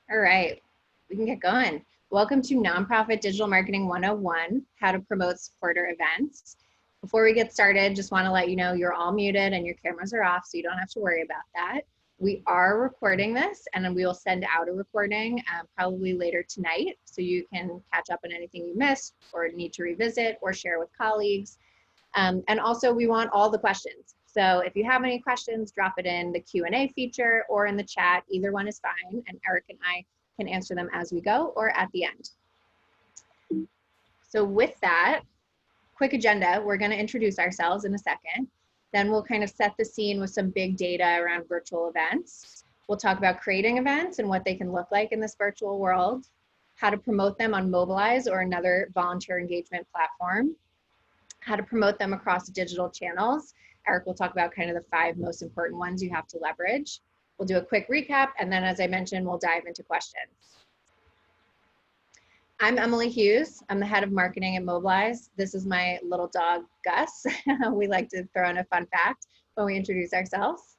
All right, we can get going. Welcome to Nonprofit Digital Marketing 101, how to promote supporter events. Before we get started, just want to let you know you're all muted and your cameras are off, so you don't have to worry about that. We are recording this and we will send out a recording probably later tonight, so you can catch up on anything you missed or need to revisit or share with colleagues. And also we want all the questions. So if you have any questions, drop it in the Q&A feature or in the chat. Either one is fine, and Eric and I can answer them as we go or at the end. So with that, quick agenda, we're going to introduce ourselves in a second. Then we'll kind of set the scene with some big data around virtual events. We'll talk about creating events and what they can look like in this virtual world, how to promote them on Mobilize or another volunteer engagement platform, how to promote them across digital channels. Eric will talk about kind of the 5 most important ones you have to leverage. We'll do a quick recap, and then as I mentioned, we'll dive into questions. I'm Emily Hughes. I'm the head of marketing at Mobilize. This is my little dog, Gus. We like to throw in a fun fact when we introduce ourselves.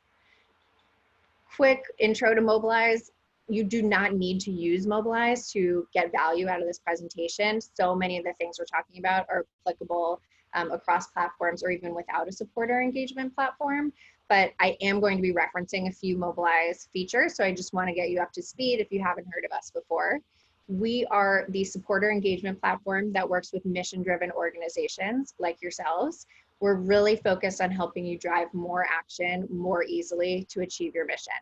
Quick intro to Mobilize. You do not need to use Mobilize to get value out of this presentation. So many of the things we're talking about are applicable across platforms or even without a supporter engagement platform. But I am going to be referencing a few Mobilize features, so I just want to get you up to speed if you haven't heard of us before. We are the supporter engagement platform that works with mission-driven organizations like yourselves. We're really focused on helping you drive more action more easily to achieve your mission.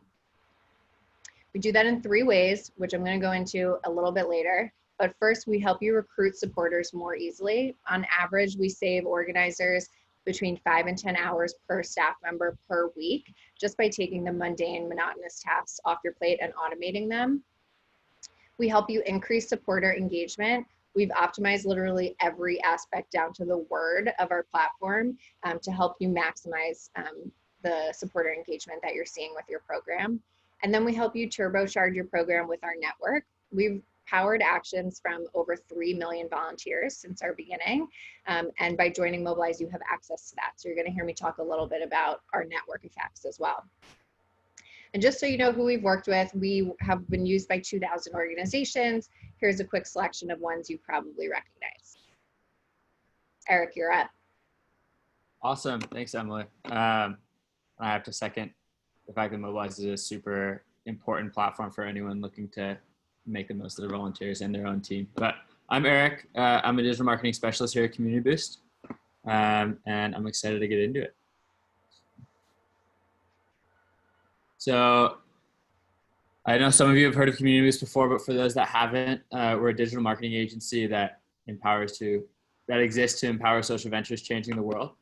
We do that in 3 ways, which I'm going to go into a little bit later. But first, we help you recruit supporters more easily. On average, we save organizers between 5 and 10 hours per staff member per week, just by taking the mundane, monotonous tasks off your plate and automating them. We help you increase supporter engagement. We've optimized literally every aspect down to the word of our platform to help you maximize the supporter engagement that you're seeing with your program. And then we help you turbocharge your program with our network. We've powered actions from over 3 million volunteers since our beginning. And by joining Mobilize, you have access to that. So you're going to hear me talk a little bit about our network effects as well. And just so you know who we've worked with, we have been used by 2,000 organizations. Here's a quick selection of ones you probably recognize. Eric, you're up. Awesome. Thanks, Emily. I have to second the fact that Mobilize is a super important platform for anyone looking to make the most of their volunteers and their own team. But I'm Eric. I'm a digital marketing specialist here at Community Boost, and I'm excited to get into it. So I know some of you have heard of Community Boost before, but for those that haven't, we're a digital marketing agency that exists to empower social ventures changing the world.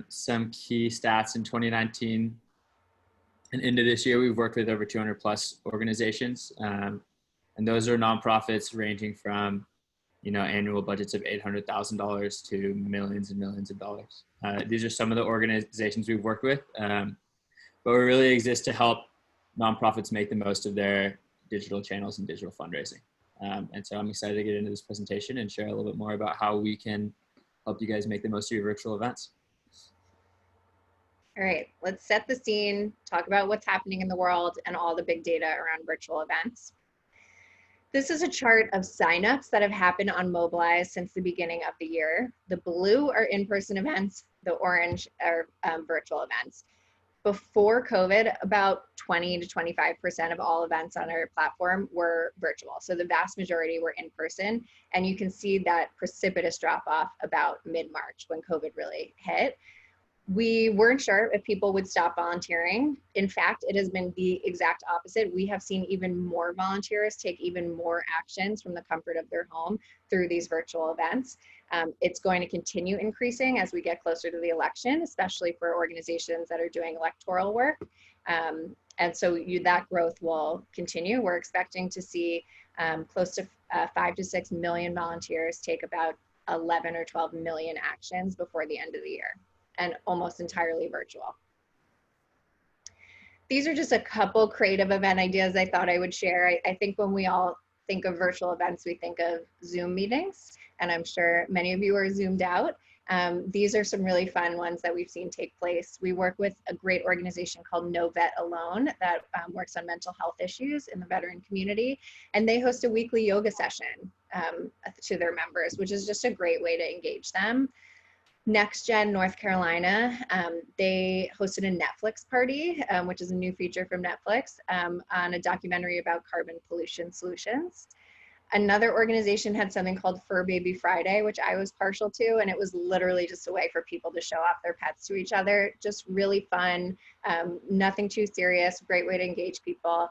Some key stats in 2019 and into this year, we've worked with over 200 plus organizations. And those are nonprofits ranging from, annual budgets of $800,000 to millions and millions of dollars. These are some of the organizations we've worked with, but we really exist to help nonprofits make the most of their digital channels and digital fundraising. And so I'm excited to get into this presentation and share a little bit more about how we can help you guys make the most of your virtual events. All right, let's set the scene, talk about what's happening in the world and all the big data around virtual events. This is a chart of signups that have happened on Mobilize since the beginning of the year. The blue are in-person events, the orange are virtual events. Before COVID, about 20 to 25% of all events on our platform were virtual. So the vast majority were in person. And you can see that precipitous drop off about mid-March when COVID really hit. We weren't sure if people would stop volunteering. In fact, it has been the exact opposite. We have seen even more volunteers take even more actions from the comfort of their home through these virtual events. It's going to continue increasing as we get closer to the election, especially for organizations that are doing electoral work. And so that growth will continue. We're expecting to see close to 5 to 6 million volunteers take about 11 or 12 million actions before the end of the year, and almost entirely virtual. These are just a couple creative event ideas I thought I would share. I think when we all think of virtual events, we think of Zoom meetings, and I'm sure many of you are Zoomed out. These are some really fun ones that we've seen take place. We work with a great organization called No Vet Alone that works on mental health issues in the veteran community. And they host a weekly yoga session to their members, which is just a great way to engage them. Next Gen North Carolina, they hosted a Netflix party, which is a new feature from Netflix, on a documentary about carbon pollution solutions. Another organization had something called Fur Baby Friday, which I was partial to, and it was literally just a way for people to show off their pets to each other. Just really fun, nothing too serious, great way to engage people.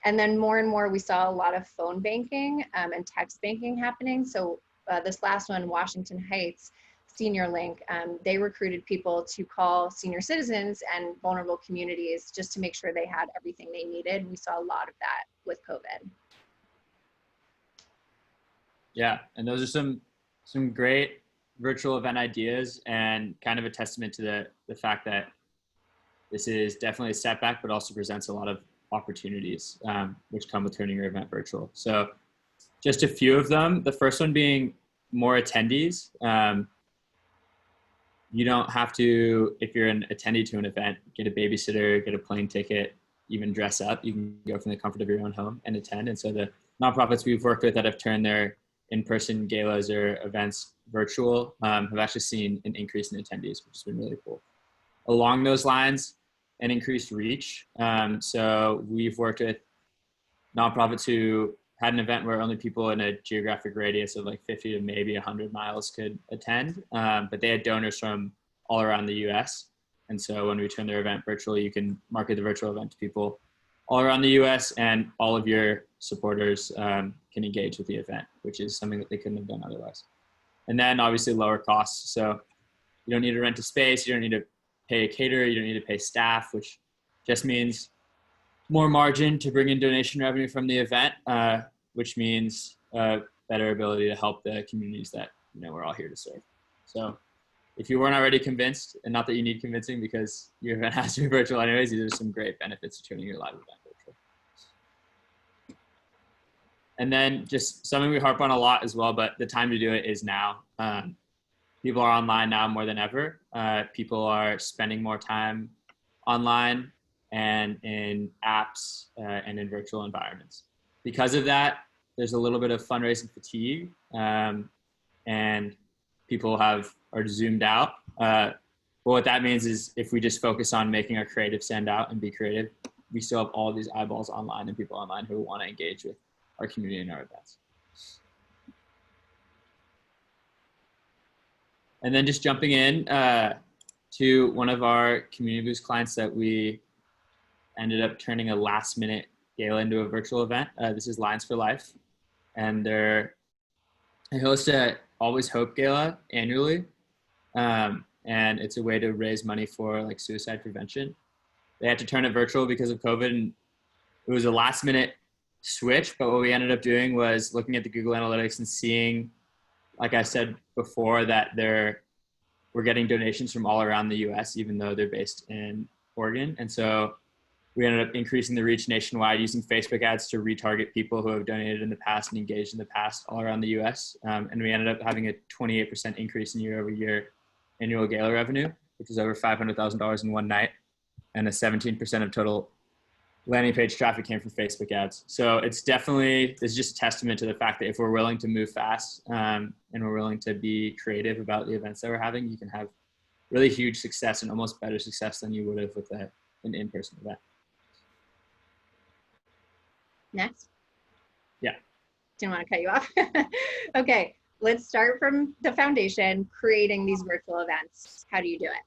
And then more and more, we saw a lot of phone banking and text banking happening. So this last one, Washington Heights Senior Link, they recruited people to call senior citizens and vulnerable communities just to make sure they had everything they needed. We saw a lot of that with COVID. Yeah, and those are some great virtual event ideas, and kind of a testament to the fact that this is definitely a setback, but also presents a lot of opportunities which come with turning your event virtual. So just a few of them. The first one being more attendees. You don't have to, if you're an attendee to an event, get a babysitter, get a plane ticket, even dress up. You can go from the comfort of your own home and attend. And so the nonprofits we've worked with that have turned their in-person galas or events virtual have actually seen an increase in attendees, which has been really cool. Along those lines, an increased reach. So we've worked with nonprofits who had an event where only people in a geographic radius of like 50 to maybe 100 miles could attend, but they had donors from all around the US. And so when we turn their event virtual, you can market the virtual event to people all around the US, and all of your supporters can engage with the event, which is something that they couldn't have done otherwise. And then obviously lower costs. So you don't need to rent a space, you don't need to pay a caterer, you don't need to pay staff, which just means more margin to bring in donation revenue from the event, which means better ability to help the communities that we're all here to serve. So if you weren't already convinced, and not that you need convincing because your event has to be virtual anyways, these are some great benefits to turning your live event virtual. And then just something we harp on a lot as well, but the time to do it is now. People are online now more than ever. People are spending more time online and in apps and in virtual environments. Because of that, there's a little bit of fundraising fatigue, and people are zoomed out. But what that means is if we just focus on making our creative stand out and be creative, we still have all these eyeballs online and people online who want to engage with our community and our events. And then just jumping in to one of our Community Boost clients that we ended up turning a last minute gala into a virtual event. This is Lines for Life. And they host a Always Hope Gala annually. And it's a way to raise money for like suicide prevention. They had to turn it virtual because of COVID, and it was a last minute switch. But what we ended up doing was looking at the Google Analytics and seeing, like I said before, that we're getting donations from all around the US, even though they're based in Oregon. And so we ended up increasing the reach nationwide using Facebook ads to retarget people who have donated in the past and engaged in the past all around the US. And we ended up having a 28% increase in year-over-year annual gala revenue, which is over $500,000 in one night. And a 17% of total landing page traffic came from Facebook ads. So it's just a testament to the fact that if we're willing to move fast and we're willing to be creative about the events that we're having, you can have really huge success and almost better success than you would have with an in-person event. Next. Yeah. Didn't want to cut you off. Okay, let's start from the foundation, creating these virtual events. How do you do it?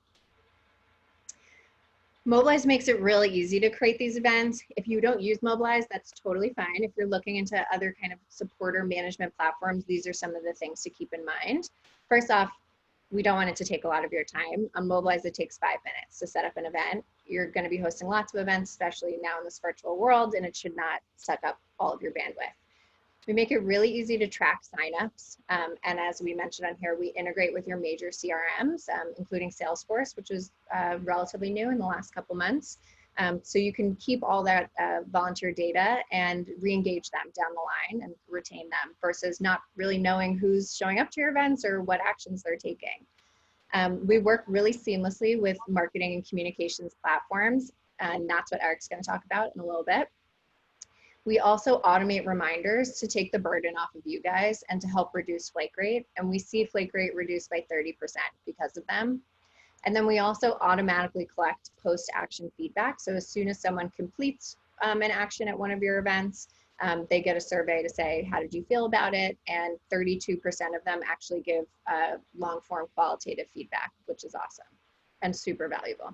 Mobilize makes it really easy to create these events. If you don't use Mobilize, that's totally fine. If you're looking into other kind of supporter management platforms, these are some of the things to keep in mind. First off, we don't want it to take a lot of your time. On Mobilize, it takes 5 minutes to set up an event. You're going to be hosting lots of events, especially now in this virtual world, and it should not suck up all of your bandwidth. We make it really easy to track signups. And as we mentioned on here, we integrate with your major CRMs, including Salesforce, which is relatively new in the last couple months. So you can keep all that volunteer data and re-engage them down the line and retain them versus not really knowing who's showing up to your events or what actions they're taking. We work really seamlessly with marketing and communications platforms, and that's what Eric's going to talk about in a little bit. We also automate reminders to take the burden off of you guys and to help reduce flake rate. And we see flake rate reduced by 30% because of them. And then we also automatically collect post-action feedback. So as soon as someone completes an action at one of your events, they get a survey to say, how did you feel about it? And 32% of them actually give long-form qualitative feedback, which is awesome and super valuable.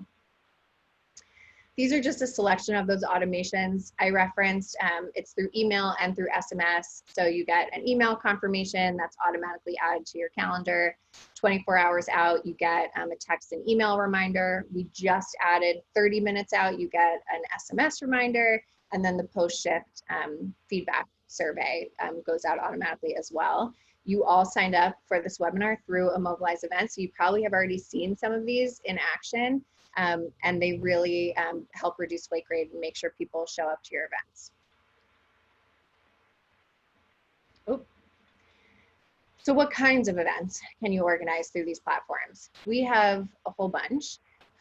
These are just a selection of those automations I referenced. It's through email and through SMS. So you get an email confirmation that's automatically added to your calendar. 24 hours out, you get a text and email reminder. We just added 30 minutes out, you get an SMS reminder. And then the post-shift feedback survey goes out automatically as well. You all signed up for this webinar through a Mobilize event, so you probably have already seen some of these in action. And they really help reduce flake rate and make sure people show up to your events. Oh. So what kinds of events can you organize through these platforms? We have a whole bunch.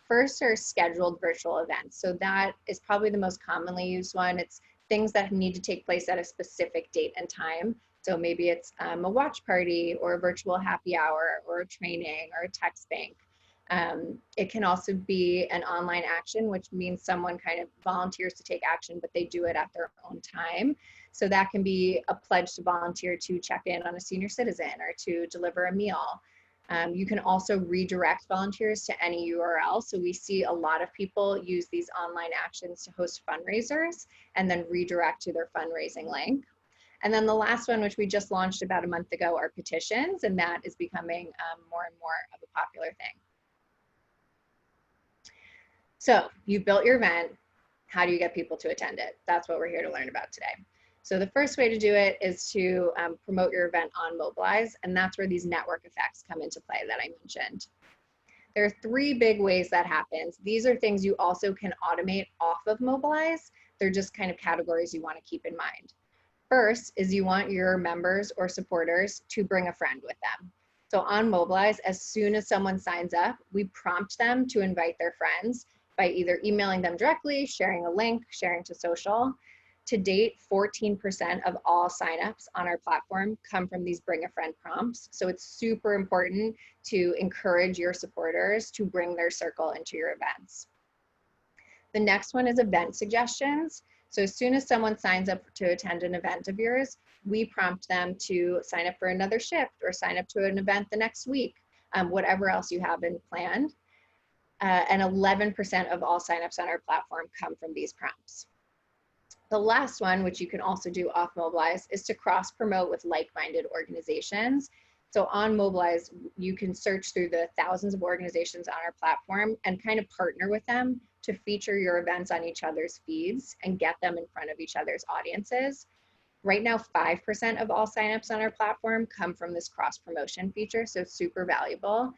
First are scheduled virtual events. So that is probably the most commonly used one. It's things that need to take place at a specific date and time. So maybe it's a watch party or a virtual happy hour or a training or a text bank. It can also be an online action, which means someone kind of volunteers to take action, but they do it at their own time. So that can be a pledge to volunteer to check in on a senior citizen or to deliver a meal. You can also redirect volunteers to any URL. So we see a lot of people use these online actions to host fundraisers and then redirect to their fundraising link. And then the last one, which we just launched about a month ago, are petitions, and that is becoming more and more of a popular thing. So you built your event. How do you get people to attend it? That's what we're here to learn about today. So the first way to do it is to promote your event on Mobilize, and that's where these network effects come into play that I mentioned. There are 3 big ways that happens. These are things you also can automate off of Mobilize. They're just kind of categories you want to keep in mind. First is you want your members or supporters to bring a friend with them. So on Mobilize, as soon as someone signs up, we prompt them to invite their friends by either emailing them directly, sharing a link, sharing to social. To date, 14% of all signups on our platform come from these bring a friend prompts. So it's super important to encourage your supporters to bring their circle into your events. The next one is event suggestions. So as soon as someone signs up to attend an event of yours, we prompt them to sign up for another shift or sign up to an event the next week, whatever else you have in planned. And 11% of all signups on our platform come from these prompts. The last one, which you can also do off Mobilize, is to cross-promote with like-minded organizations. So on Mobilize, you can search through the thousands of organizations on our platform and kind of partner with them to feature your events on each other's feeds and get them in front of each other's audiences. Right now, 5% of all signups on our platform come from this cross-promotion feature, so super valuable.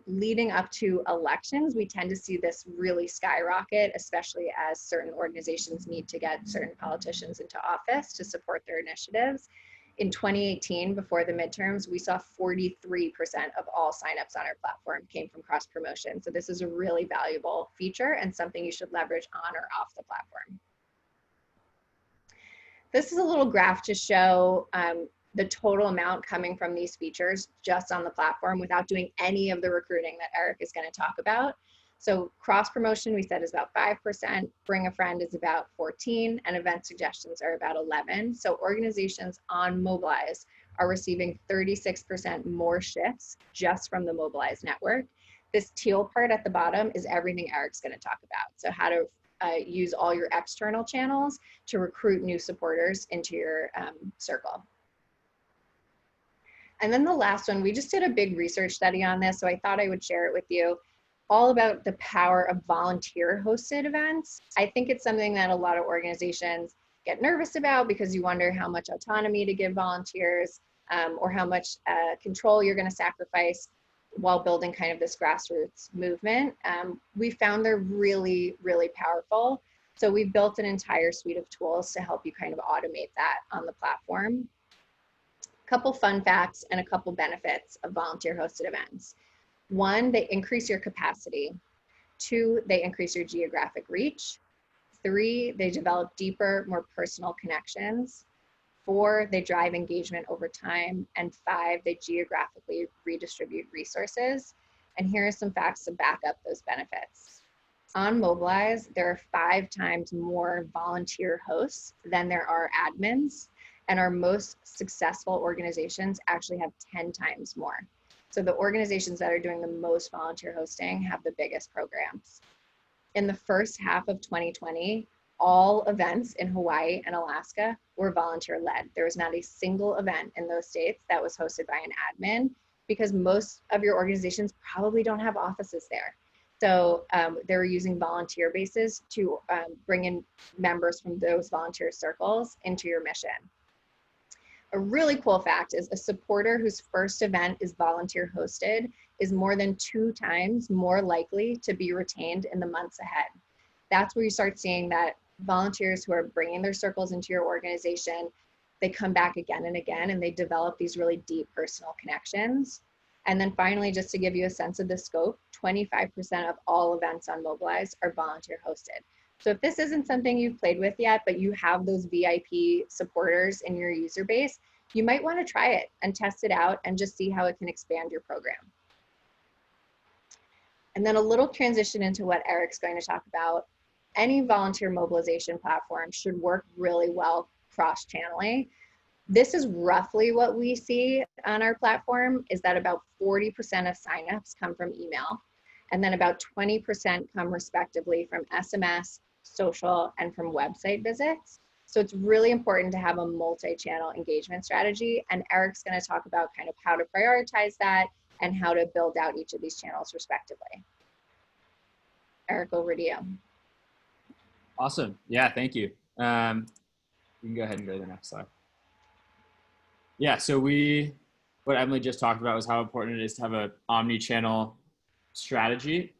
Leading up to elections, we tend to see this really skyrocket, especially as certain organizations need to get certain politicians into office to support their initiatives. In 2018, before the midterms, we saw 43% of all signups on our platform came from cross promotion. So this is a really valuable feature and something you should leverage on or off the platform. This is a little graph to show the total amount coming from these features just on the platform without doing any of the recruiting that Eric is going to talk about. So cross promotion, we said, is about 5%, bring a friend is about 14%, and event suggestions are about 11%. So organizations on Mobilize are receiving 36% more shifts just from the Mobilize network. This teal part at the bottom is everything Eric's going to talk about. So how to use all your external channels to recruit new supporters into your circle. And then the last one, we just did a big research study on this, so I thought I would share it with you, all about the power of volunteer hosted events. I think it's something that a lot of organizations get nervous about because you wonder how much autonomy to give volunteers or how much control you're going to sacrifice while building kind of this grassroots movement. We found they're really, really powerful. So we've built an entire suite of tools to help you kind of automate that on the platform. Couple fun facts and a couple benefits of volunteer hosted events. One, they increase your capacity. Two, they increase your geographic reach. Three, they develop deeper, more personal connections. Four, they drive engagement over time. And five, they geographically redistribute resources. And here are some facts to back up those benefits. On Mobilize, there are 5 times more volunteer hosts than there are admins, and our most successful organizations actually have 10 times more. So the organizations that are doing the most volunteer hosting have the biggest programs. In the first half of 2020, all events in Hawaii and Alaska were volunteer led. There was not a single event in those states that was hosted by an admin, because most of your organizations probably don't have offices there. So they were using volunteer bases to bring in members from those volunteer circles into your mission. A really cool fact is a supporter whose first event is volunteer hosted is more than 2 times more likely to be retained in the months ahead. That's where you start seeing that volunteers who are bringing their circles into your organization, they come back again and again, and they develop these really deep personal connections. And then finally, just to give you a sense of the scope, 25% of all events on Mobilize are volunteer hosted. So if this isn't something you've played with yet, but you have those VIP supporters in your user base, you might want to try it and test it out and just see how it can expand your program. And then a little transition into what Eric's going to talk about. Any volunteer mobilization platform should work really well cross-channeling. This is roughly what we see on our platform, is that about 40% of signups come from email, and then about 20% come respectively from SMS, social, and from website visits. So it's really important to have a multi-channel engagement strategy, and Eric's going to talk about kind of how to prioritize that and how to build out each of these channels respectively. Eric, over to you. Awesome. Yeah, thank you. You can go ahead and go to the next slide. Yeah, so what Emily just talked about was how important it is to have an omni-channel strategy.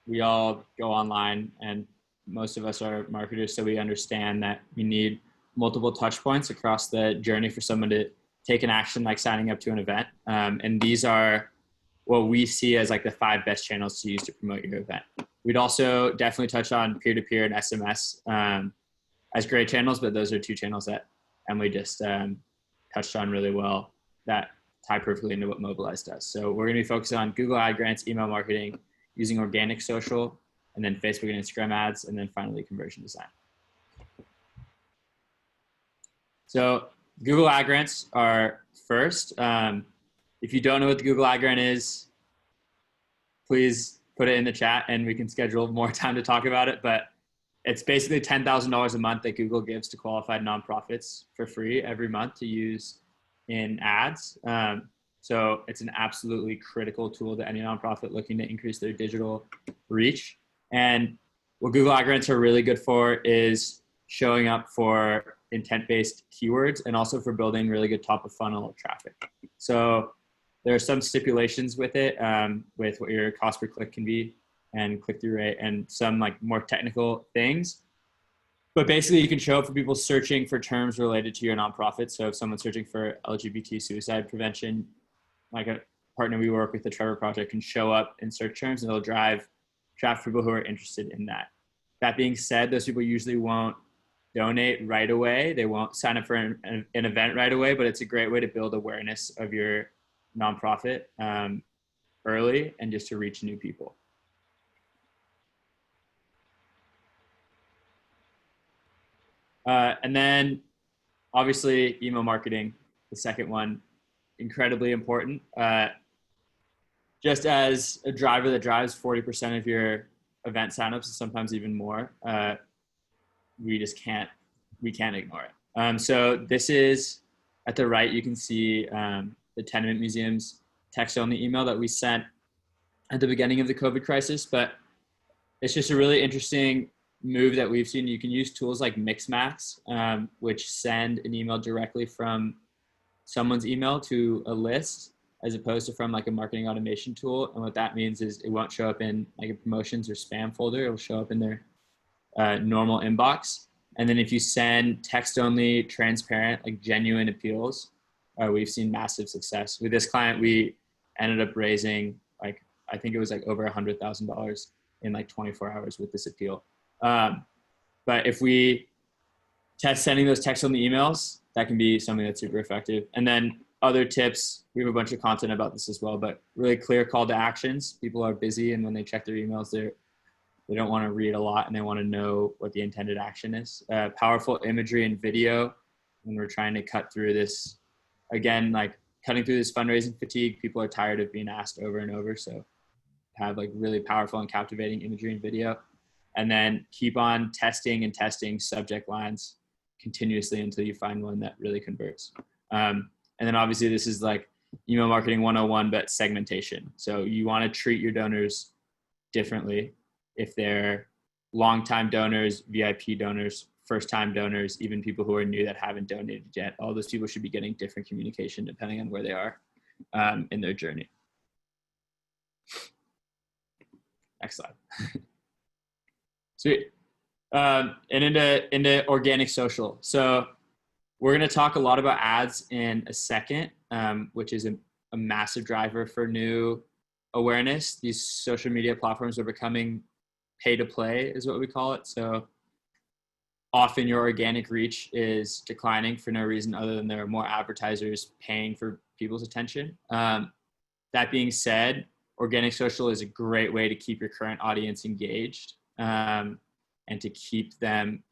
We all go online, and most of us are marketers, so we understand that we need multiple touch points across the journey for someone to take an action like signing up to an event. And these are what we see as like the 5 best channels to use to promote your event. We'd also definitely touch on peer-to-peer and SMS as great channels, but those are 2 channels that Emily just touched on really well that tie perfectly into what Mobilize does. So we're going to be focusing on Google Ad Grants, email marketing, using organic social, and then Facebook and Instagram ads, and then finally conversion design. So Google Ad Grants are first. If you don't know what the Google Ad Grant is, please put it in the chat and we can schedule more time to talk about it. But it's basically $10,000 a month that Google gives to qualified nonprofits for free every month to use in ads. So it's an absolutely critical tool to any nonprofit looking to increase their digital reach. And what Google Ad Grants are really good for is showing up for intent-based keywords and also for building really good top of funnel traffic. So there are some stipulations with it, with what your cost per click can be and click-through rate and some like more technical things. But basically you can show up for people searching for terms related to your nonprofit. So if someone's searching for LGBT suicide prevention, like a partner we work with, the Trevor Project, can show up in search terms and it'll drive traffic for people who are interested in that. That being said, those people usually won't donate right away. They won't sign up for an event right away, but it's a great way to build awareness of your nonprofit early and just to reach new people. And then obviously email marketing, the second one, incredibly important. Just as a driver that drives 40% of your event signups and sometimes even more, we can't ignore it. So this is at the right, you can see the Tenement Museum's text-only email that we sent at the beginning of the COVID crisis, but it's just a really interesting move that we've seen. You can use tools like Mixmax, which send an email directly from someone's email to a list as opposed to from like a marketing automation tool. And what that means is it won't show up in like a promotions or spam folder. It'll show up in their normal inbox. And then if you send text only, transparent, like genuine appeals, we've seen massive success. With this client, we ended up raising like I think it was like over $100,000 in like 24 hours with this appeal. But if we test sending those texts on the emails, that can be something that's super effective. And then other tips, we have a bunch of content about this as well, but really clear call to actions. People are busy, and when they check their emails, they don't want to read a lot, and they want to know what the intended action is. Powerful imagery and video when we're trying to cut through this. Again, like cutting through this fundraising fatigue, people are tired of being asked over and over. So have like really powerful and captivating imagery and video. And then keep on testing and testing subject lines continuously until you find one that really converts. And then obviously this is like email marketing 101, but segmentation. So you want to treat your donors differently. If they're longtime donors, VIP donors, first-time donors, even people who are new that haven't donated yet, all those people should be getting different communication depending on where they are in their journey. Next slide. Sweet. And into organic social. So we're going to talk a lot about ads in a second, which is a massive driver for new awareness. These social media platforms are becoming pay to play is what we call it. So often your organic reach is declining for no reason other than there are more advertisers paying for people's attention. That being said, organic social is a great way to keep your current audience engaged and to keep them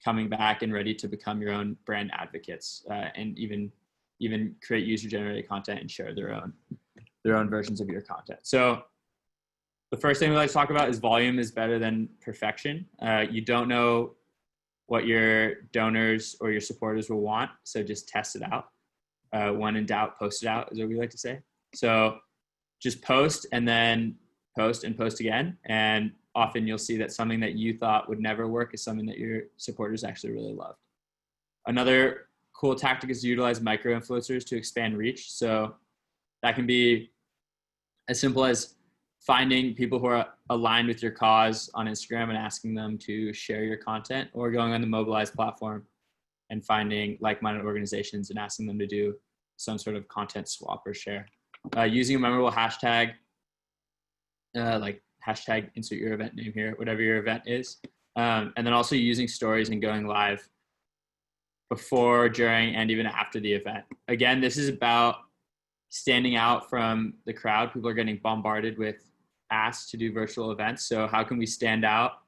coming back and ready to become your own brand advocates and even create user-generated content and share their own versions of your content. So the first thing we like to talk about is volume is better than perfection. You don't know what your donors or your supporters will want, so just test it out. When in doubt, post it out is what we like to say. So just post and then post and post again, and often you'll see that something that you thought would never work is something that your supporters actually really loved. Another cool tactic is to utilize micro-influencers to expand reach. So that can be as simple as finding people who are aligned with your cause on Instagram and asking them to share your content, or going on the Mobilize platform and finding like-minded organizations and asking them to do some sort of content swap or share. Using a memorable hashtag, like hashtag insert your event name here, whatever your event is. And then also using stories and going live before, during, and even after the event. Again, this is about standing out from the crowd. People are getting bombarded with asks to do virtual events. So how can we stand out?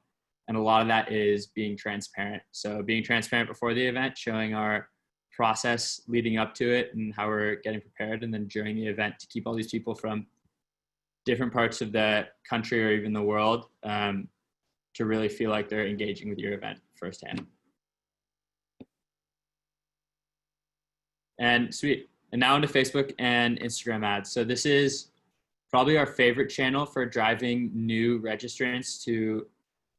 And a lot of that is being transparent. So being transparent before the event, showing our process leading up to it and how we're getting prepared, and then during the event to keep all these people from different parts of the country or even the world to really feel like they're engaging with your event firsthand. And sweet. And now into Facebook and Instagram ads. So this is probably our favorite channel for driving new registrants to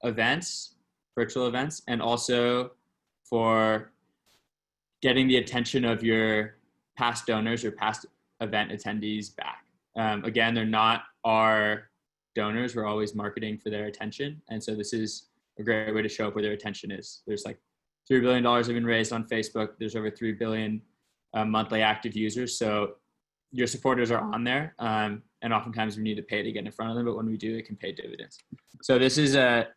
events, virtual events, and also for getting the attention of your past donors or past event attendees back. Again, they're not our donors. We're always marketing for their attention. And so this is a great way to show up where their attention is. There's like $3 billion have been raised on Facebook. There's over 3 billion monthly active users. So your supporters are on there. And oftentimes we need to pay to get in front of them, but when we do, it can pay dividends. So this is a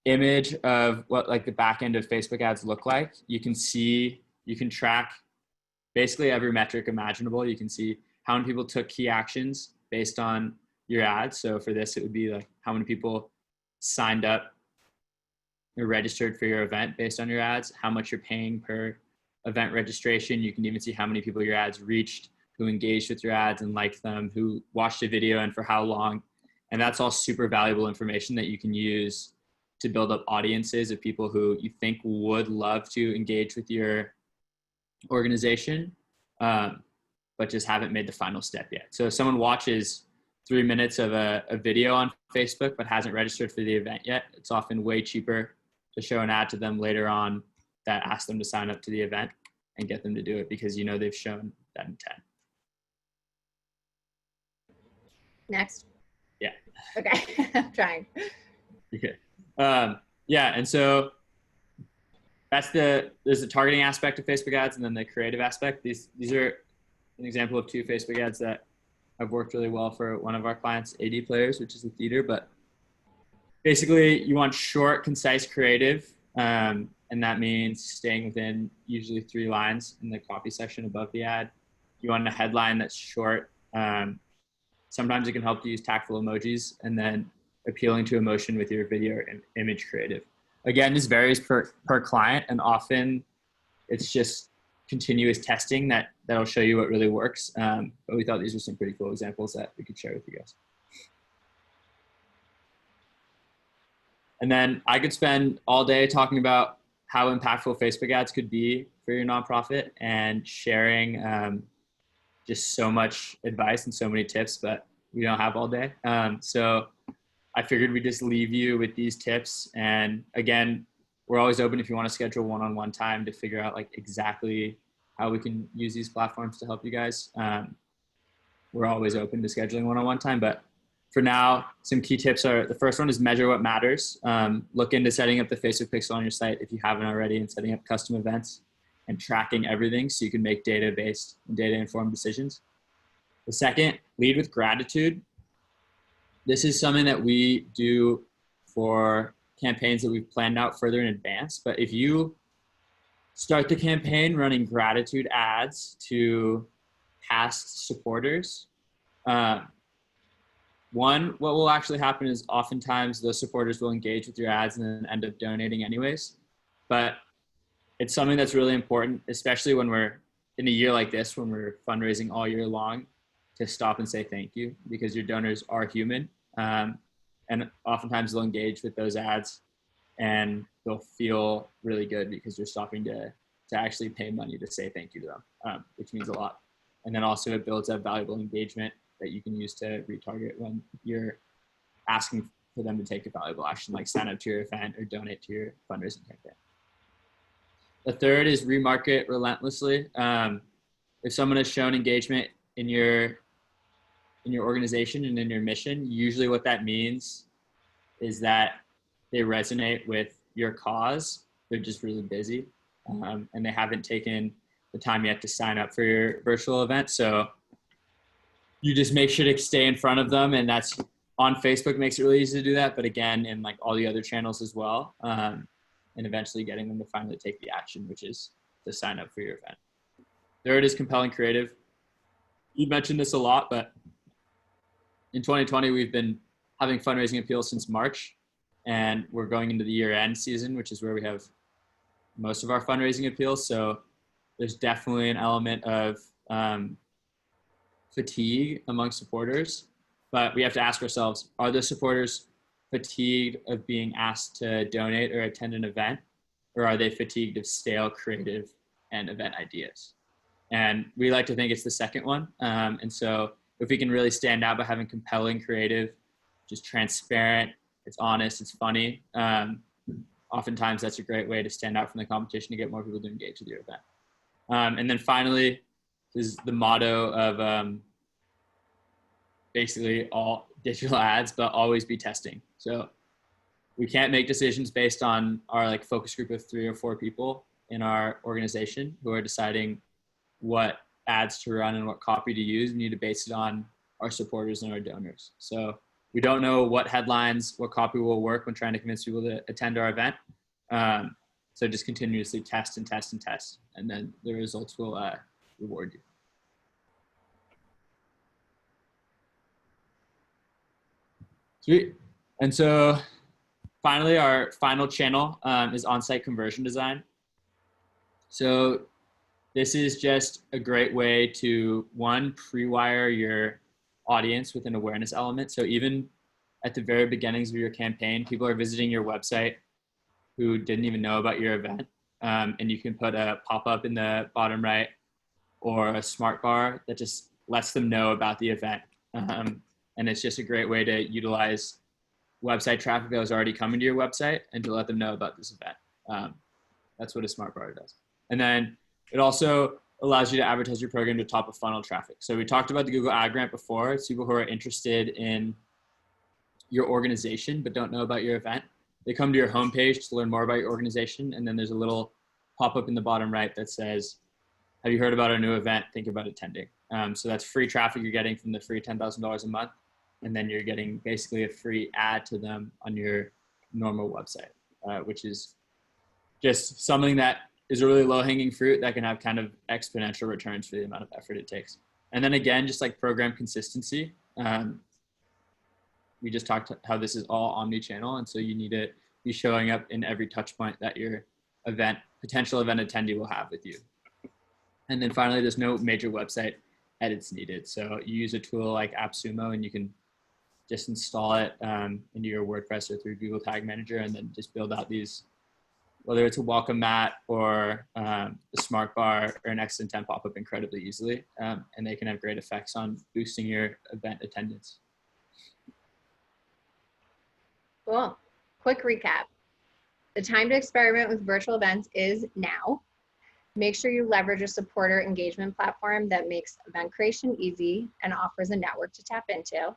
image of what like the back end of Facebook ads look like. You can track basically every metric imaginable. You can see how many people took key actions based on your ads. So for this, it would be like how many people signed up or registered for your event based on your ads, how much you're paying per event registration. You can even see how many people your ads reached, who engaged with your ads and liked them, who watched a video and for how long. And that's all super valuable information that you can use to build up audiences of people who you think would love to engage with your organization, but just haven't made the final step yet. So if someone watches 3 minutes of a video on Facebook but hasn't registered for the event yet, it's often way cheaper to show an ad to them later on that asks them to sign up to the event and get them to do it because you know they've shown that intent. Next. Yeah. Okay, I'm trying. Okay. Yeah, and so there's the targeting aspect of Facebook ads and then the creative aspect. These are an example of 2 Facebook ads that have worked really well for one of our clients, AD Players, which is a theater. But basically, you want short, concise, creative, and that means staying within usually 3 lines in the copy section above the ad. You want a headline that's short. Sometimes it can help to use tactful emojis, and then appealing to emotion with your video and image creative. Again, this varies per client, and often it's just continuous testing that'll show you what really works. But we thought these were some pretty cool examples that we could share with you guys. And then I could spend all day talking about how impactful Facebook ads could be for your nonprofit and sharing just so much advice and so many tips, but we don't have all day. So I figured we'd just leave you with these tips. And again, we're always open if you want to schedule one-on-one time to figure out like exactly how we can use these platforms to help you guys. We're always open to scheduling one-on-one time, but for now, some key tips are, the first one is measure what matters. Look into setting up the Facebook pixel on your site if you haven't already, and setting up custom events and tracking everything so you can make data-based and data-informed decisions. The second, lead with gratitude. This is something that we do for campaigns that we've planned out further in advance. But if you start the campaign running gratitude ads to past supporters, one, what will actually happen is oftentimes those supporters will engage with your ads and then end up donating anyways. But it's something that's really important, especially when we're in a year like this, when we're fundraising all year long, to stop and say thank you, because your donors are human. And oftentimes they'll engage with those ads and they'll feel really good because you're stopping to actually pay money to say thank you to them, which means a lot. And then also it builds up valuable engagement that you can use to retarget when you're asking for them to take a valuable action, like sign up to your event or donate to your fundraising campaign. The third is remarket relentlessly. If someone has shown engagement in your organization and in your mission, usually what that means is that they resonate with your cause. They're just really busy, and they haven't taken the time yet to sign up for your virtual event. So you just make sure to stay in front of them, and that's on Facebook makes it really easy to do that. But again, in like all the other channels as well, and eventually getting them to finally take the action, which is to sign up for your event. Third is compelling creative. You mentioned this a lot, but in 2020, we've been having fundraising appeals since March, and we're going into the year-end season, which is where we have most of our fundraising appeals. So there's definitely an element of fatigue among supporters, but we have to ask ourselves, are the supporters fatigued of being asked to donate or attend an event, or are they fatigued of stale creative and event ideas? And we like to think it's the second one. And so if we can really stand out by having compelling creative, just transparent, it's honest, it's funny, oftentimes that's a great way to stand out from the competition to get more people to engage with your event. And then finally is the motto of basically all digital ads, but always be testing. So we can't make decisions based on our like focus group of 3 or 4 people in our organization who are deciding what ads to run and what copy to use. We need to base it on our supporters and our donors. So we don't know what headlines, what copy will work when trying to convince people to attend our event. So just continuously test and test and test, and then the results will reward you. Sweet. And so finally, our final channel is on-site conversion design. So this is just a great way to, one, pre-wire your audience with an awareness element. So even at the very beginnings of your campaign, people are visiting your website who didn't even know about your event. And you can put a pop-up in the bottom right or a smart bar that just lets them know about the event. And it's just a great way to utilize website traffic that was already coming to your website and to let them know about this event. That's what a smart bar does. And then it also allows you to advertise your program to top of funnel traffic. So we talked about the Google Ad Grant before. It's people who are interested in your organization but don't know about your event. They come to your homepage to learn more about your organization, and then there's a little pop-up in the bottom right that says, have you heard about our new event? Think about attending. So that's free traffic you're getting from the free $10,000 a month. And then you're getting basically a free ad to them on your normal website, which is just something that is a really low hanging fruit that can have kind of exponential returns for the amount of effort it takes. And then again, just like program consistency. We just talked how this is all omni-channel. And so you need to be showing up in every touch point that your potential event attendee will have with you. And then finally, there's no major website edits needed. So you use a tool like AppSumo and you can just install it into your WordPress or through Google Tag Manager and then just build out these, whether it's a welcome mat or a smart bar or an X and 10 pop-up incredibly easily. And they can have great effects on boosting your event attendance. Cool. Quick recap. The time to experiment with virtual events is now. Make sure you leverage a supporter engagement platform that makes event creation easy and offers a network to tap into.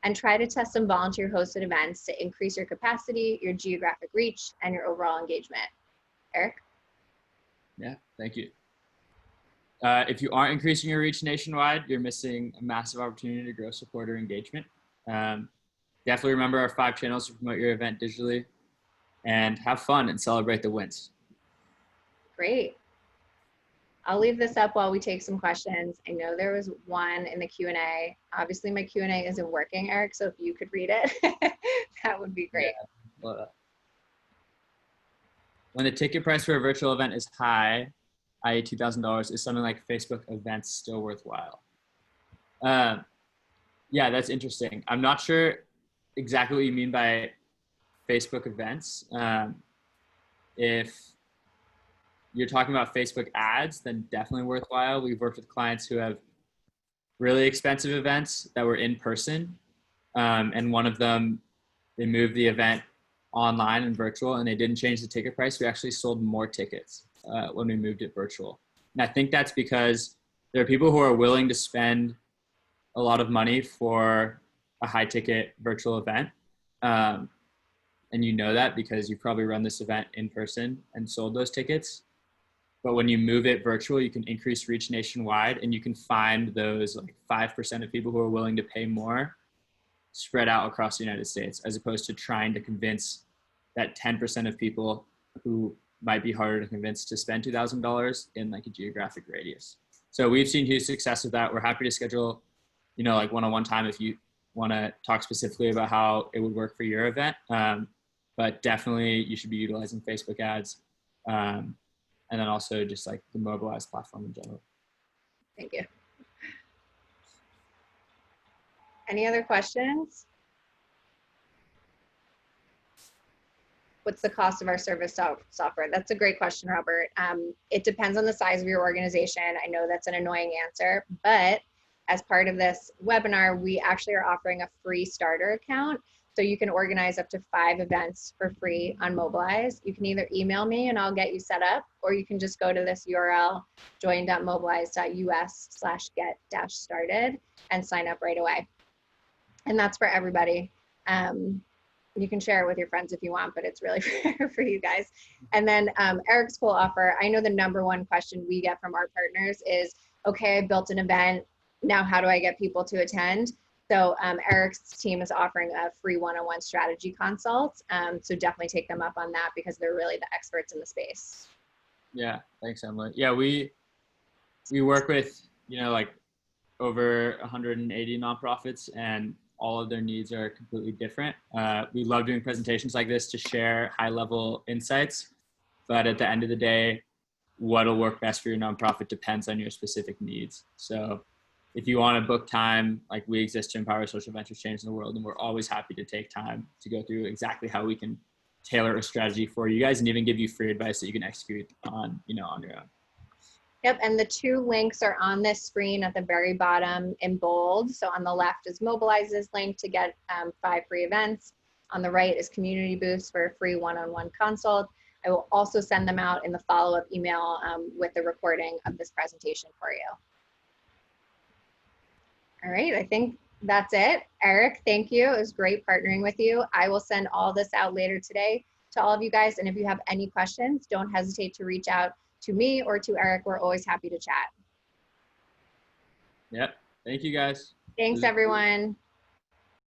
And try to test some volunteer hosted events to increase your capacity, your geographic reach, and your overall engagement. Eric? Yeah, thank you. If you aren't increasing your reach nationwide, you're missing a massive opportunity to grow supporter engagement. Definitely remember our 5 channels to promote your event digitally and have fun and celebrate the wins. Great. I'll leave this up while we take some questions. I know there was one in the Q&A. Obviously my Q&A isn't working, Eric, so if you could read it, that would be great. Yeah. Well, when the ticket price for a virtual event is high, i.e. $2,000, is something like Facebook events still worthwhile? Yeah, that's interesting. I'm not sure exactly what you mean by Facebook events. If you're talking about Facebook ads, then definitely worthwhile. We've worked with clients who have really expensive events that were in person. And one of them, they moved the event online and virtual and they didn't change the ticket price. We actually sold more tickets when we moved it virtual. And I think that's because there are people who are willing to spend a lot of money for a high ticket virtual event. And you know that because you probably run this event in person and sold those tickets. But when you move it virtual, you can increase reach nationwide and you can find those like 5% of people who are willing to pay more spread out across the United States, as opposed to trying to convince that 10% of people who might be harder to convince to spend $2,000 in like a geographic radius. So we've seen huge success with that. We're happy to schedule, like one-on-one time if you want to talk specifically about how it would work for your event. But definitely you should be utilizing Facebook ads. And then also just like the Mobilize platform in general. Thank you. Any other questions? What's the cost of our service software? That's a great question, Robert. It depends on the size of your organization. I know that's an annoying answer, but as part of this webinar, we actually are offering a free starter account. So you can organize up to 5 events for free on Mobilize. You can either email me and I'll get you set up, or you can just go to this URL, join.mobilize.us/get-started and sign up right away. And that's for everybody. You can share it with your friends if you want, but it's really for you guys. And then Eric's cool offer. I know the #1 question we get from our partners is, okay, I built an event. Now how do I get people to attend? So Eric's team is offering a free one-on-one strategy consult. So definitely take them up on that because they're really the experts in the space. Yeah, thanks, Emily. Yeah, we work with, like over 180 nonprofits and all of their needs are completely different. We love doing presentations like this to share high-level insights, but at the end of the day, what'll work best for your nonprofit depends on your specific needs. So if you want to book time, like we exist to empower social ventures change in the world, and we're always happy to take time to go through exactly how we can tailor a strategy for you guys and even give you free advice that you can execute on, on your own. Yep, and the 2 links are on this screen at the very bottom in bold. So on the left is Mobilize's link to get 5 free events. On the right is Community Boost for a free one-on-one consult. I will also send them out in the follow-up email with the recording of this presentation for you. All right, I think that's it. Eric, thank you. It was great partnering with you. I will send all this out later today to all of you guys. And if you have any questions, don't hesitate to reach out to me or to Eric. We're always happy to chat. Yep. Thank you guys. Thanks, everyone.